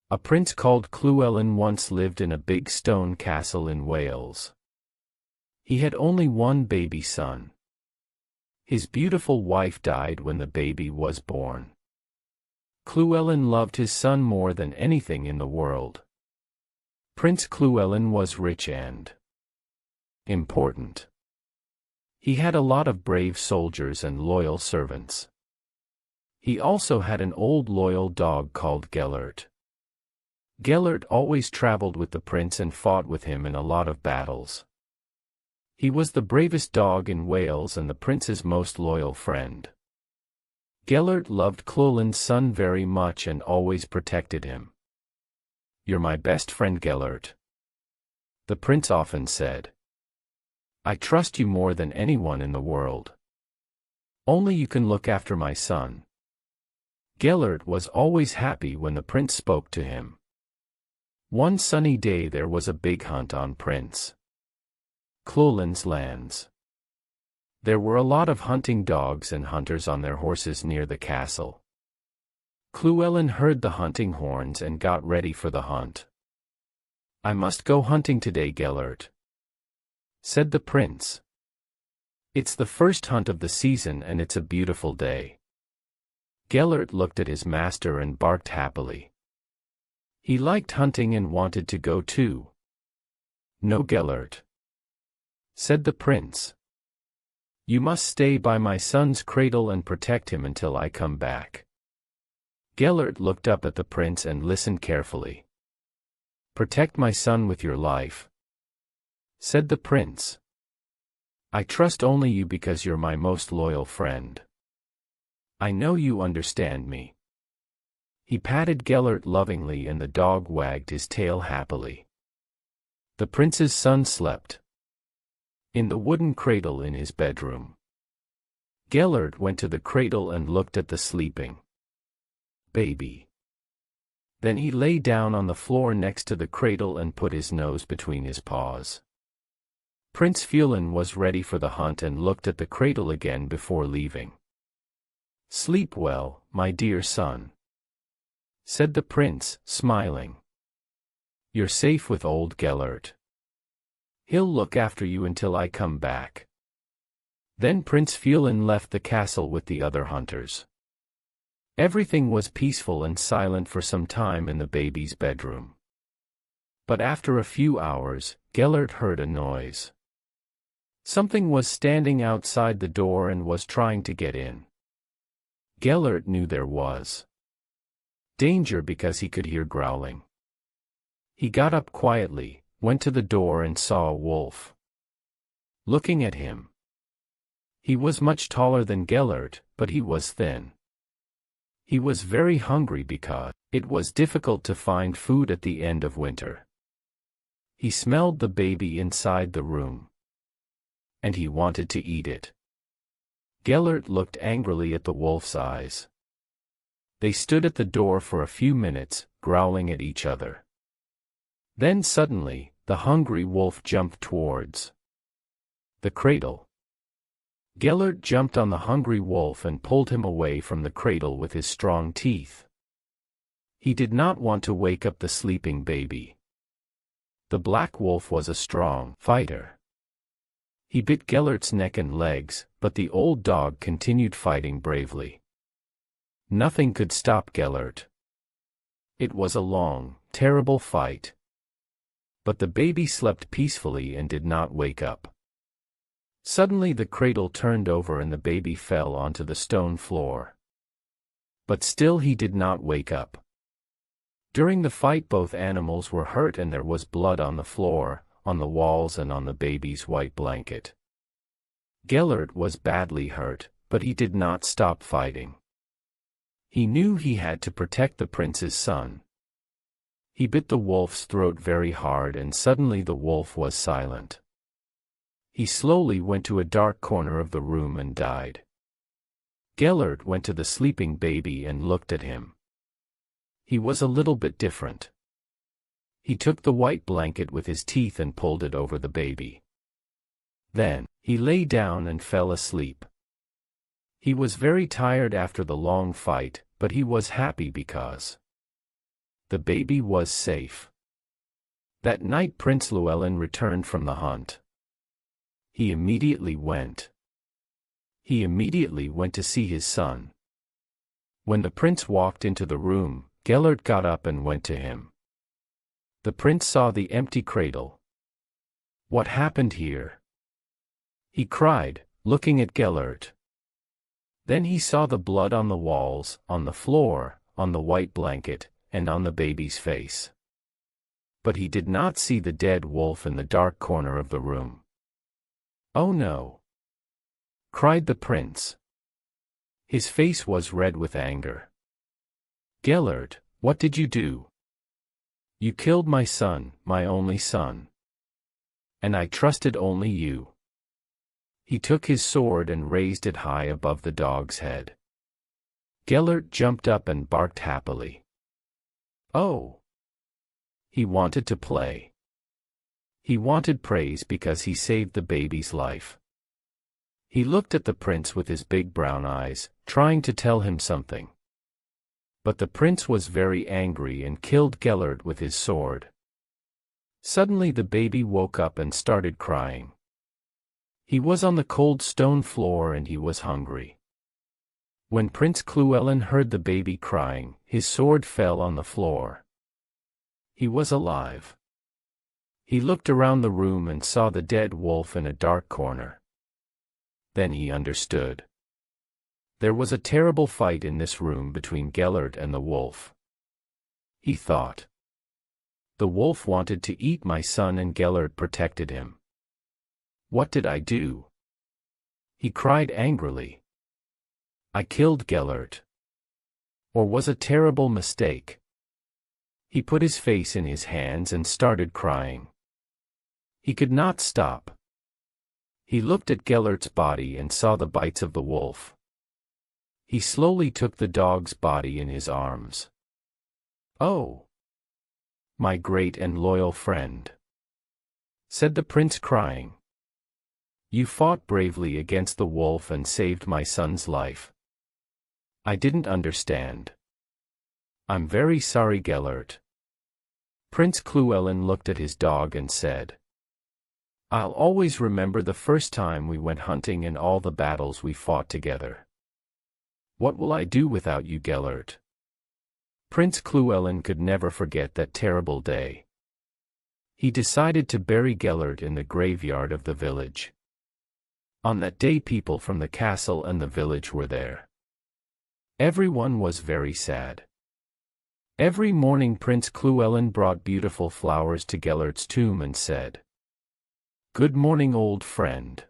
A prince called Llewellyn once lived in a big stone castle in Wales. He had only one baby son. His beautiful wife died when the baby was born. Llewellyn loved his son more than anything in the world. Prince Llewellyn was rich and important. He had a lot of brave soldiers and loyal servants. He also had an old loyal dog called Gellert. Gellert always traveled with the prince and fought with him in a lot of battles. He was the bravest dog in Wales and the prince's most loyal friend. Gellert loved Llewellyn's son very much and always protected him. "You're my best friend, Gellert," the prince often said. "I trust you more than anyone in the world. Only you can look after my son." Gellert was always happy when the prince spoke to him. One sunny day there was a big hunt on Prince Llewellyn's lands. There were a lot of hunting dogs and hunters on their horses near the castle. Llewellyn heard the hunting horns and got ready for the hunt. "I must go hunting today, Gellert," said the prince. "It's the first hunt of the season and it's a beautiful day." Gellert looked at his master and barked happily. He liked hunting and wanted to go too. "No, Gellert," said the prince. "You must stay by my son's cradle and protect him until I come back." Gellert looked up at the prince and listened carefully. "Protect my son with your life," said the prince. "I trust only you because you're my most loyal friend. I know you understand me." He patted Gellert lovingly and the dog wagged his tail happily. The prince's son slept in the wooden cradle in his bedroom. Gellert went to the cradle and looked at the sleeping baby. Then he lay down on the floor next to the cradle and put his nose between his paws. Prince Llewellyn was ready for the hunt and looked at the cradle again before leaving. "Sleep well, my dear son," said the prince, smiling. "You're safe with old Gellert. He'll look after you until I come back." Then Prince Llewellyn left the castle with the other hunters. Everything was peaceful and silent for some time in the baby's bedroom. But after a few hours, Gellert heard a noise. Something was standing outside the door and was trying to get in. Gellert knew there was danger because he could hear growling. He got up quietly, went to the door and saw a wolf looking at him. He was much taller than Gellert, but he was thin. He was very hungry because it was difficult to find food at the end of winter. He smelled the baby inside the room, and he wanted to eat it. Gellert looked angrily at the wolf's eyes. They stood at the door for a few minutes, growling at each other. Then suddenly, the hungry wolf jumped towards the cradle. Gellert jumped on the hungry wolf and pulled him away from the cradle with his strong teeth. He did not want to wake up the sleeping baby. The black wolf was a strong fighter. He bit Gellert's neck and legs, but the old dog continued fighting bravely. Nothing could stop Gellert. It was a long, terrible fight. But the baby slept peacefully and did not wake up. Suddenly the cradle turned over and the baby fell onto the stone floor. But still he did not wake up. During the fight both animals were hurt and there was blood on the floor, on the walls and on the baby's white blanket. Gellert was badly hurt, but he did not stop fighting. He knew he had to protect the prince's son. He bit the wolf's throat very hard and suddenly the wolf was silent. He slowly went to a dark corner of the room and died. Gellert went to the sleeping baby and looked at him. He was a little bit different. He took the white blanket with his teeth and pulled it over the baby. Then, he lay down and fell asleep. He was very tired after the long fight, but he was happy because The baby was safe. That night Prince Llewellyn returned from the hunt. He immediately went to see his son. When the prince walked into the room, Gellert got up and went to him. The prince saw the empty cradle. "What happened here?" he cried, looking at Gellert. Then he saw the blood on the walls, on the floor, on the white blanket, and on the baby's face. But he did not see the dead wolf in the dark corner of the room. "Oh no!" cried the prince. His face was red with anger. "Gellert, what did you do? You killed my son, my only son. And I trusted only you." He took his sword and raised it high above the dog's head. Gellert jumped up and barked happily. Oh! He wanted to play. He wanted praise because he saved the baby's life. He looked at the prince with his big brown eyes, trying to tell him something. But the prince was very angry and killed Gellert with his sword. Suddenly the baby woke up and started crying. He was on the cold stone floor and he was hungry. When Prince Llewellyn heard the baby crying, his sword fell on the floor. He was alive. He looked around the room and saw the dead wolf in a dark corner. Then he understood. There was a terrible fight in this room between Gellert and the wolf. He thought. The wolf wanted to eat my son and Gellert protected him. What did I do? He cried angrily. I killed Gellert. Or was a terrible mistake. He put his face in his hands and started crying. He could not stop. He looked at Gellert's body and saw the bites of the wolf. He slowly took the dog's body in his arms. "Oh, my great and loyal friend," said the prince crying. "You fought bravely against the wolf and saved my son's life. I didn't understand. I'm very sorry, Gellert." Prince Llewellyn looked at his dog and said, "I'll always remember the first time we went hunting and all the battles we fought together. What will I do without you, Gellert?" Prince Llewellyn could never forget that terrible day. He decided to bury Gellert in the graveyard of the village. On that day people from the castle and the village were there. Everyone was very sad. Every morning Prince Llewellyn brought beautiful flowers to Gellert's tomb and said, "Good morning, old friend.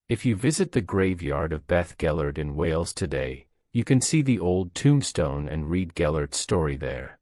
If you visit the graveyard of Beth Gellert in Wales today, you can see the old tombstone and read Gellert's story there."